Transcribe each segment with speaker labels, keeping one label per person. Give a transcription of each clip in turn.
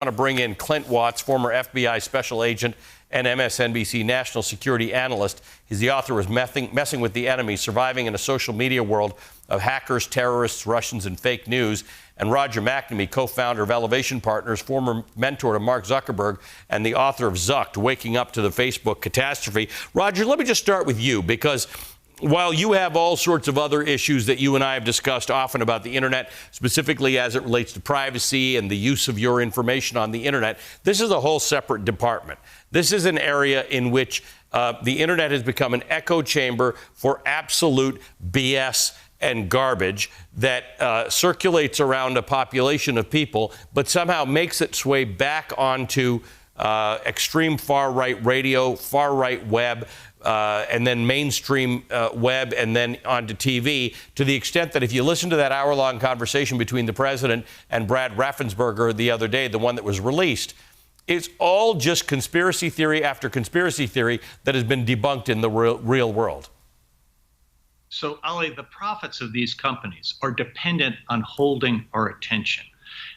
Speaker 1: To bring in Clint Watts, former FBI special agent and MSNBC national security analyst. He's the author of Messing with the Enemy, Surviving in a Social Media World of Hackers, Terrorists, Russians, and Fake News. And Roger McNamee, co-founder of Elevation Partners, former mentor to Mark Zuckerberg, and the author of Zucked, Waking Up to the Facebook Catastrophe. Roger, let me just start with you, because while you have all sorts of other issues that you and I have discussed often about the internet, specifically as it relates to privacy and the use of your information on the internet, this is a whole separate department. This is an area in which the internet has become an echo chamber for absolute BS and garbage that circulates around a population of people, but somehow makes its way back onto extreme far-right radio, far-right web, and then mainstream web, and then onto TV, to the extent that if you listen to that hour-long conversation between the president and Brad Raffensperger the other day, the one that was released, it's all just conspiracy theory after conspiracy theory that has been debunked in the real world.
Speaker 2: So, Ali, the profits of these companies are dependent on holding our attention.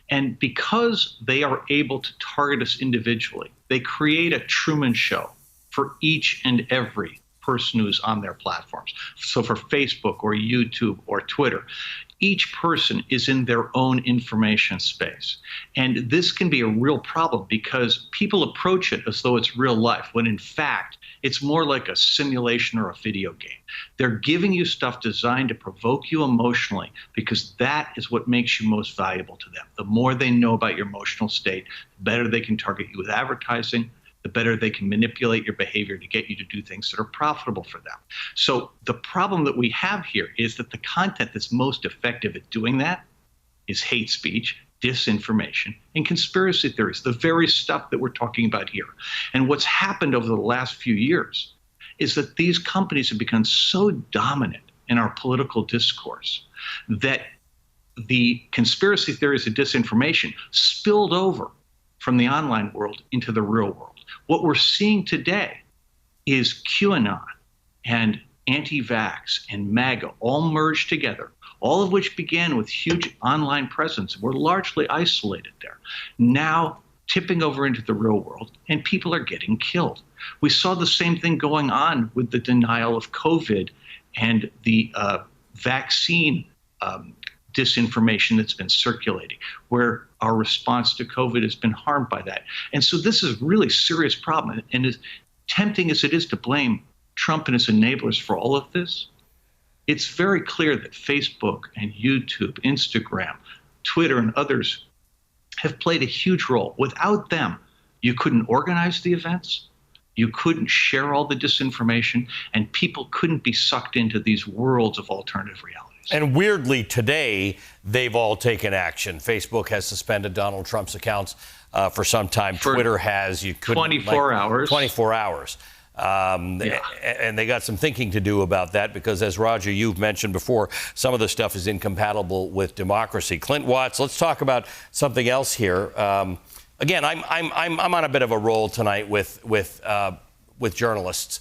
Speaker 2: And because they are able to target us individually, they create a Truman Show for each and every person who's on their platforms. So for Facebook or YouTube or Twitter, each person is in their own information space. And this can be a real problem because people approach it as though it's real life, when in fact, it's more like a simulation or a video game. They're giving you stuff designed to provoke you emotionally because that is what makes you most valuable to them. The more they know about your emotional state, the better they can target you with advertising, the better they can manipulate your behavior to get you to do things that are profitable for them. So the problem that we have here is that the content that's most effective at doing that is hate speech, disinformation, and conspiracy theories, the very stuff that we're talking about here. And what's happened over the last few years is that these companies have become so dominant in our political discourse that the conspiracy theories and disinformation spilled over from the online world into the real world. What we're seeing today is QAnon and anti-vax and MAGA all merged together, all of which began with huge online presence. We're largely isolated there. Now tipping over into the real world, and people are getting killed. We saw the same thing going on with the denial of COVID and the vaccine disinformation that's been circulating, where our response to COVID has been harmed by that. And so this is a really serious problem. And as tempting as it is to blame Trump and his enablers for all of this, it's very clear that Facebook and YouTube, Instagram, Twitter, and others have played a huge role. Without them, you couldn't organize the events, you couldn't share all the disinformation, and people couldn't be sucked into these worlds of alternative reality.
Speaker 1: And weirdly, today, they've all taken action. Facebook has suspended Donald Trump's accounts for some time. Twitter has. You couldn't,
Speaker 2: 24 hours.
Speaker 1: 24 hours. And they got some thinking to do about that because, as Roger, you've mentioned before, some of the stuff is incompatible with democracy. Clint Watts, let's talk about something else here. Again, I'm on a bit of a roll tonight with journalists,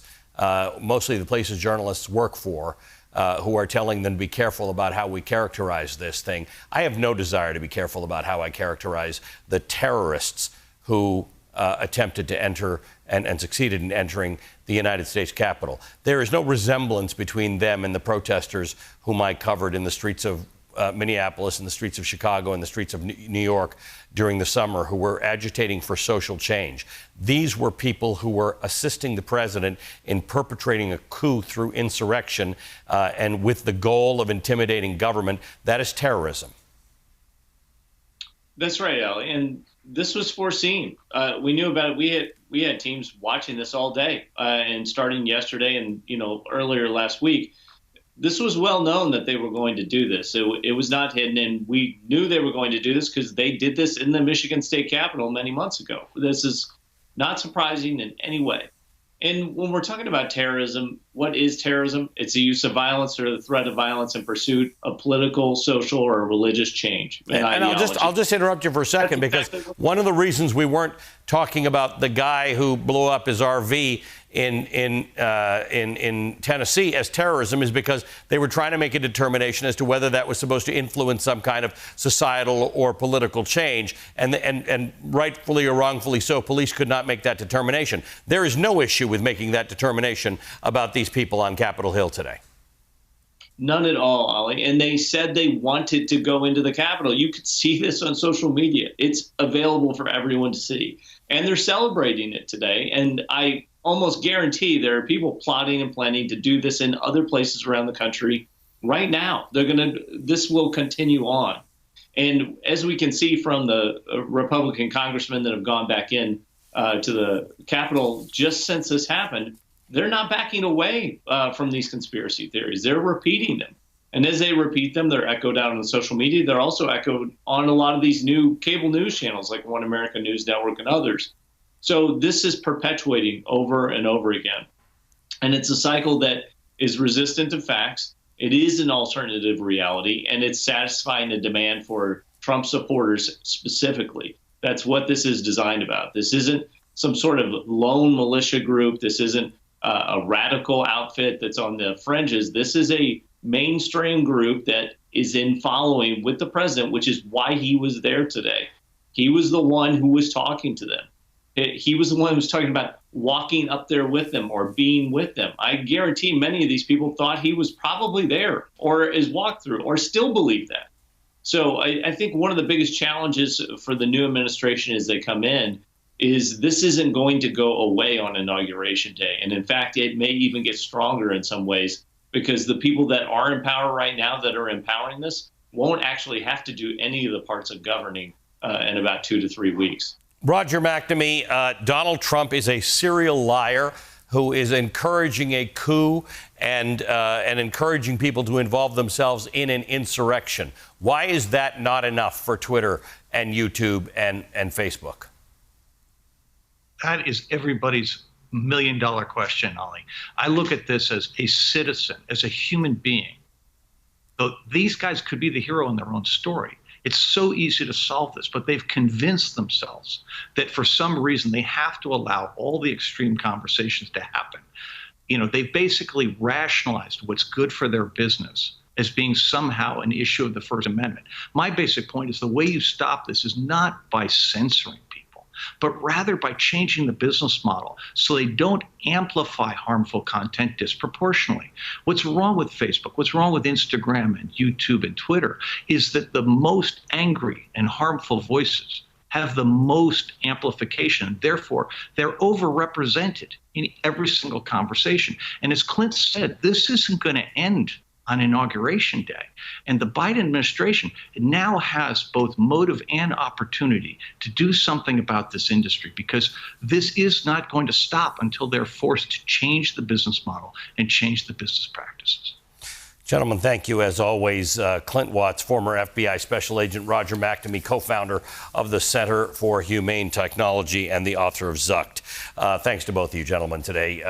Speaker 1: mostly the places journalists work for. Who are telling them to be careful about how we characterize this thing. I have no desire to be careful about how I characterize the terrorists who attempted to enter and succeeded in entering the United States Capitol. There is no resemblance between them and the protesters whom I covered in the streets of Minneapolis, in the streets of Chicago, in the streets of New York during the summer, who were agitating for social change. These were people who were assisting the president in perpetrating a coup through insurrection and with the goal of intimidating government. That is terrorism.
Speaker 3: That's right, Ali. And this was foreseen. We knew about it. We had teams watching this all day, and starting yesterday and earlier last week. This was well known that they were going to do this. It was not hidden, and we knew they were going to do this because they did this in the Michigan State Capitol many months ago. This is not surprising in any way. And when we're talking about terrorism, what is terrorism? It's the use of violence or the threat of violence in pursuit of political, social, or religious change.
Speaker 1: And I'll just interrupt you for a second, because one of the reasons we weren't talking about the guy who blew up his RV in Tennessee as terrorism is because they were trying to make a determination as to whether that was supposed to influence some kind of societal or political change. And rightfully or wrongfully so, police could not make that determination. There is no issue with making that determination about these people on Capitol Hill today.
Speaker 3: None at all, Ollie. And they said they wanted to go into the Capitol. You could see this on social media. It's available for everyone to see. And they're celebrating it today. And I almost guarantee there are people plotting and planning to do this in other places around the country right now. This will continue on. And as we can see from the Republican congressmen that have gone back in to the Capitol just since this happened, they're not backing away from these conspiracy theories. They're repeating them. And as they repeat them, they're echoed out on social media. They're also echoed on a lot of these new cable news channels like One America News Network and others. So this is perpetuating over and over again. And it's a cycle that is resistant to facts. It is an alternative reality, and it's satisfying the demand for Trump supporters specifically. That's what this is designed about. This isn't some sort of lone militia group. This isn't a radical outfit that's on the fringes. This is a mainstream group that is in following with the president, which is why he was there today. He was the one who was talking to them. He was the one who was talking about walking up there with them or being with them. I guarantee many of these people thought he was probably there or is walked through or still believe that. So I think one of the biggest challenges for the new administration as they come in is this isn't going to go away on Inauguration Day. And in fact, it may even get stronger in some ways because the people that are in power right now that are empowering this won't actually have to do any of the parts of governing in about 2 to 3 weeks.
Speaker 1: Roger McNamee, Donald Trump is a serial liar who is encouraging a coup and encouraging people to involve themselves in an insurrection. Why is that not enough for Twitter and YouTube and Facebook?
Speaker 2: That is everybody's million-dollar question, Ollie. I look at this as a citizen, as a human being. So these guys could be the hero in their own story. It's so easy to solve this, but they've convinced themselves that for some reason they have to allow all the extreme conversations to happen. You know, they've basically rationalized what's good for their business as being somehow an issue of the First Amendment. My basic point is the way you stop this is not by censoring people, but rather by changing the business model so they don't amplify harmful content disproportionately. What's wrong with Facebook, what's wrong with Instagram and YouTube and Twitter is that the most angry and harmful voices have the most amplification. Therefore, they're overrepresented in every single conversation. And as Clint said, this isn't going to end on Inauguration Day. And the Biden administration now has both motive and opportunity to do something about this industry because this is not going to stop until they're forced to change the business model and change the business practices.
Speaker 1: Gentlemen, thank you as always. Clint Watts, former FBI Special Agent Roger McNamee, co-founder of the Center for Humane Technology and the author of Zucked. Thanks to both of you gentlemen today.